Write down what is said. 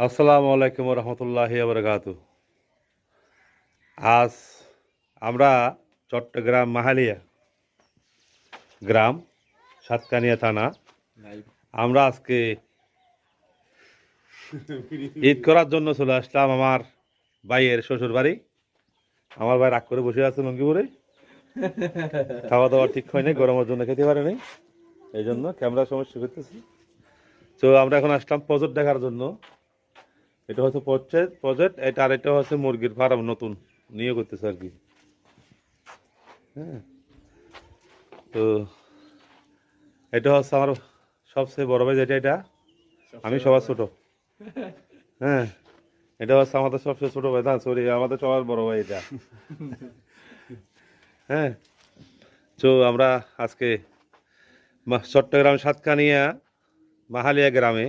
আসসালামু আলাইকুম রহমতুল্লাহি বারাকাতু। আজ আমরা চট্টগ্রাম মাহালিয়া গ্রাম সাতকানিয়া থানা আমরা আজকে ঈদ করার জন্য চলে আসলাম আমার ভাইয়ের শ্বশুর বাড়ি। আমার ভাই রাগ করে বসে আছে লঙ্গিপুরে, খাওয়া দাওয়া ঠিক হয়নি, গরমের জন্য খেতে পারেনি, এই জন্য ক্যামেরার সমস্যা করতেছি। তো আমরা এখন আসলাম প্রজেক্ট দেখার জন্য। এটা হচ্ছে প্রজেক্ট এটা, আর এটা হচ্ছে মুরগির ফার্ম নতুন নিয়ে করতেছে আর কি। হ্যাঁ, তো এটা হচ্ছে আমার সবচেয়ে বড় ভাই, যেটা এটা আমি সবার ছোট। হ্যাঁ, এটা হচ্ছে আমাদের সবচেয়ে ছোট ভাই, না সরি, আমাদের সবার বড় ভাই এটা। হ্যাঁ, তো আমরা আজকে চট্টগ্রাম সাতকানিয়া মাহালিয়া গ্রামে